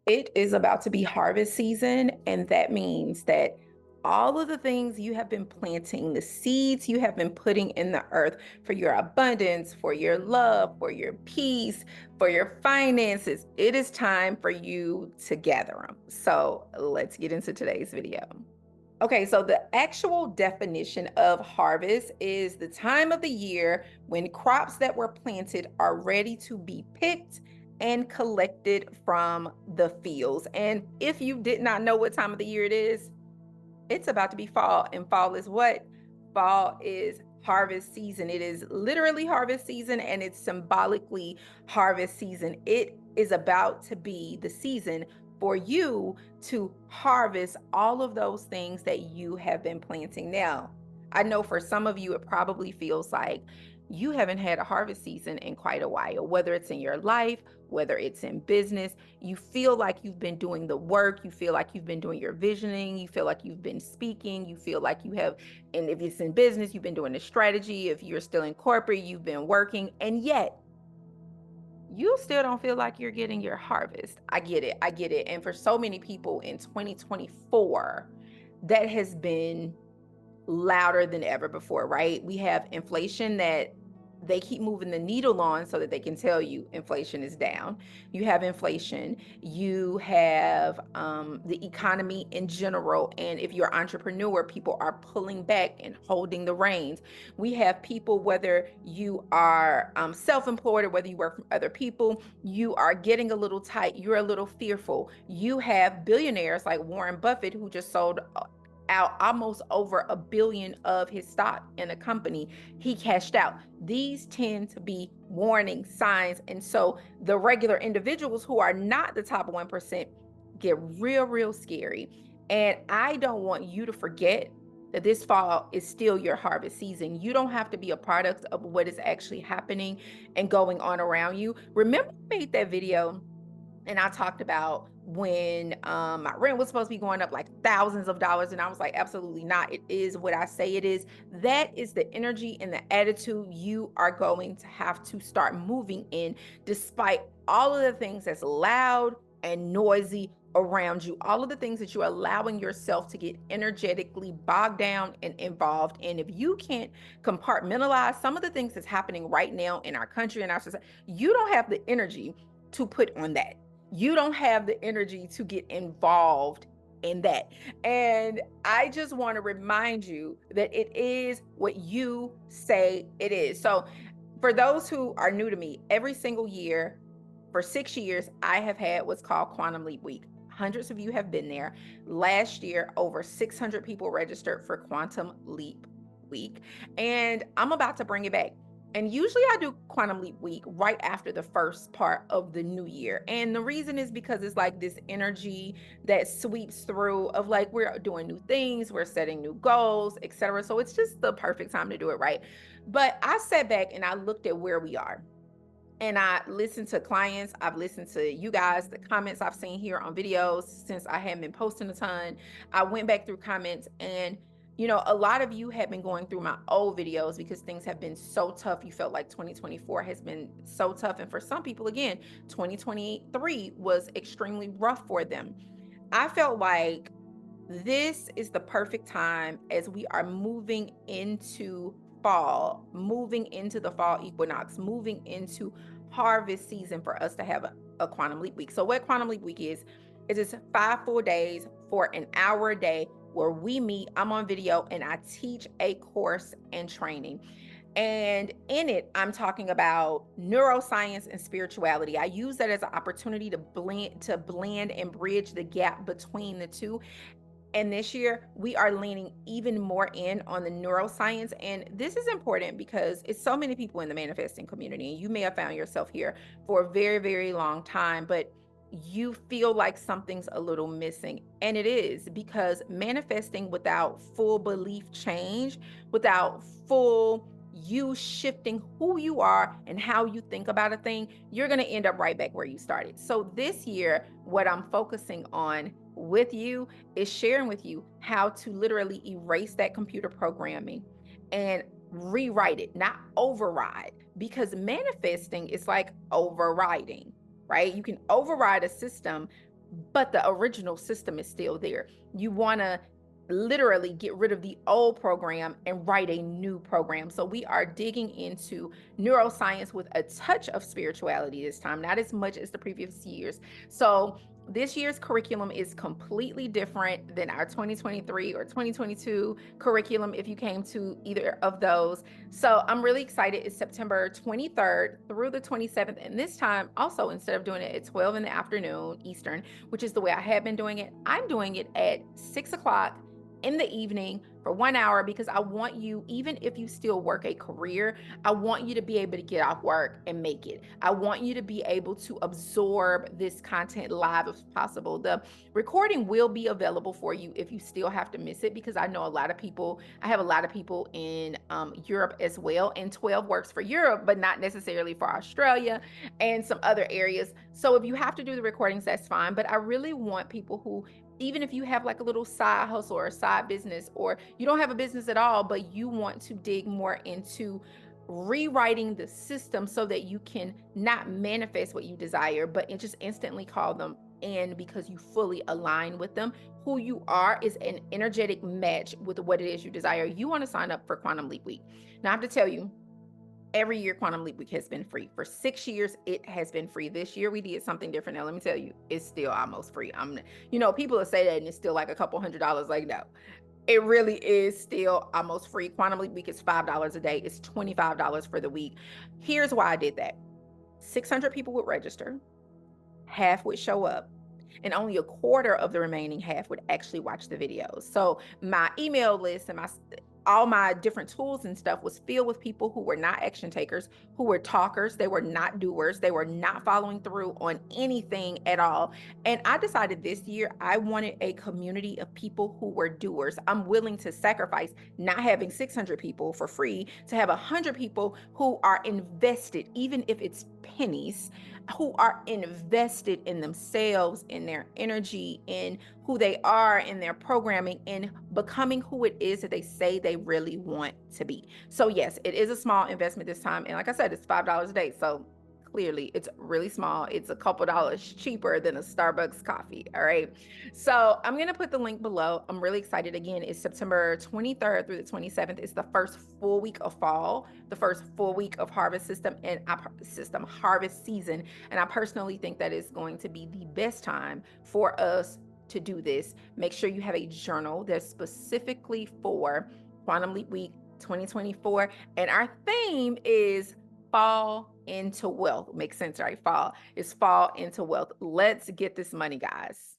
It is about to be harvest season, and that means that all of the things you have been planting, the seeds you have been putting in the earth for your abundance, for your love, for your peace, for your finances, it is time for you to gather them. So let's get into today's video. Okay, so the actual definition of harvest is the time of the year when crops that were planted are ready to be picked and collected from the fields. And if you did not know what time of the year it is, it's about to be fall. And fall is what? Fall is harvest season. It is literally harvest season and it's symbolically harvest season. It is about to be the season for you to harvest all of those things that you have been planting. Now, I know for some of you, it probably feels like you haven't had a harvest season in quite a while, whether it's in your life, whether it's in business. You feel like you've been doing the work, you feel like you've been doing your visioning, you feel like you've been speaking, you feel like you have, and if it's in business, you've been doing the strategy. If you're still in corporate, you've been working, and yet you still don't feel like you're getting your harvest. I get it. I get it. And for so many people in 2024, that has been louder than ever before, right? We have inflation that they keep moving the needle on so that they can tell you inflation is down. You have inflation. You have the economy in general. And if you're an entrepreneur, people are pulling back and holding the reins. We have people, whether you are self-employed or whether you work for other people, you are getting a little tight. You're a little fearful. You have billionaires like Warren Buffett who just sold out almost over $1 billion of his stock in a company. He cashed out. These tend to be warning signs. And so the regular individuals who are not the top 1% get real scary. And I don't want you to forget that this fall is still your harvest season. You don't have to be a product of what is actually happening and going on around you. Remember, I made that video and I talked about when my rent was supposed to be going up like thousands of dollars. And I was like, absolutely not. It is what I say it is. That is the energy and the attitude you are going to have to start moving in, despite all of the things that's loud and noisy around you, all of the things that you're allowing yourself to get energetically bogged down and involved in. If you can't compartmentalize some of the things that's happening right now in our country and our society, you don't have the energy to put on that. You don't have the energy to get involved in that. And I just want to remind you that it is what you say it is. So for those who are new to me, every single year for 6 years, I have had what's called Quantum Leap Week. Hundreds of you have been there. Last year, over 600 people registered for Quantum Leap Week. And I'm about to bring it back. And usually I do Quantum Leap Week right after the first part of the new year. And the reason is because it's like this energy that sweeps through of like, we're doing new things, we're setting new goals, etc. So it's just the perfect time to do it, right? But I sat back and I looked at where we are. And I listened to clients. I've listened to you guys, the comments I've seen here on videos since I haven't been posting a ton. I went back through comments and a lot of you have been going through my old videos because things have been so tough. You felt like 2024 has been so tough. And for some people, again, 2023 was extremely rough for them. I felt like this is the perfect time as we are moving into fall, moving into the fall equinox, moving into harvest season for us to have a Quantum Leap Week. So what Quantum Leap Week is it's 5 full days for an hour a day where we meet. I'm on video and I teach a course and training. And in it, I'm talking about neuroscience and spirituality. I use that as an opportunity to blend and bridge the gap between the two. And this year, we are leaning even more in on the neuroscience. And this is important because it's so many people in the manifesting community. And you may have found yourself here for a very long time, but you feel like something's a little missing. And it is because manifesting without full belief change, without full you shifting who you are and how you think about a thing, you're going to end up right back where you started. So this year, what I'm focusing on with you is sharing with you how to literally erase that computer programming and rewrite it, not override, because manifesting is like overriding, right? You can override a system, but the original system is still there. You want to literally get rid of the old program and write a new program. So we are digging into neuroscience with a touch of spirituality this time, not as much as the previous years. So this year's curriculum is completely different than our 2023 or 2022 curriculum if you came to either of those. So I'm really excited. It's September 23rd through the 27th. And this time, also, instead of doing it at 12 in the afternoon Eastern, which is the way I have been doing it, I'm doing it at 6 o'clock in the evening for 1 hour, because I want you, even if you still work a career, I want you to be able to get off work and make it. I want you to be able to absorb this content live if possible. The recording will be available for you if you still have to miss it, because I know I have a lot of people in Europe as well, and 12 works for Europe, but not necessarily for Australia and some other areas. So if you have to do the recordings, that's fine. But I really want people who, even if you have like a little side hustle or a side business, or you don't have a business at all, but you want to dig more into rewriting the system so that you can not manifest what you desire, but just instantly call them in because you fully align with them. Who you are is an energetic match with what it is you desire. You want to sign up for Quantum Leap Week. Now, I have to tell you, every year Quantum Leap Week has been free. For 6 years, it has been free. This year we did something different. Now, let me tell you, it's still almost free. People will say that and it's still like a couple $100. Like, no, it really is still almost free. Quantum Leap Week is $5 a day. It's $25 for the week. Here's why I did that. 600 people would register, half would show up, and only a quarter of the remaining half would actually watch the videos. So my email list and all my different tools and stuff was filled with people who were not action takers, who were talkers. They were not doers. They were not following through on anything at all. And I decided this year I wanted a community of people who were doers. I'm willing to sacrifice not having 600 people for free to have 100 people who are invested, even if it's pennies, who are invested in themselves, in their energy, in who they are, in their programming, in becoming who it is that they say they really want to be. So yes, it is a small investment this time. And like I said, it's $5 a day. So clearly it's really small. It's a couple dollars cheaper than a Starbucks coffee. All right. So I'm going to put the link below. I'm really excited. Again, it's September 23rd through the 27th. It's the first full week of fall, the first full week of harvest harvest season. And I personally think that is going to be the best time for us to do this. Make sure you have a journal that's specifically for Quantum Leap Week 2024. And our theme is fall into wealth. Makes sense, right? Fall into wealth. Let's get this money, guys.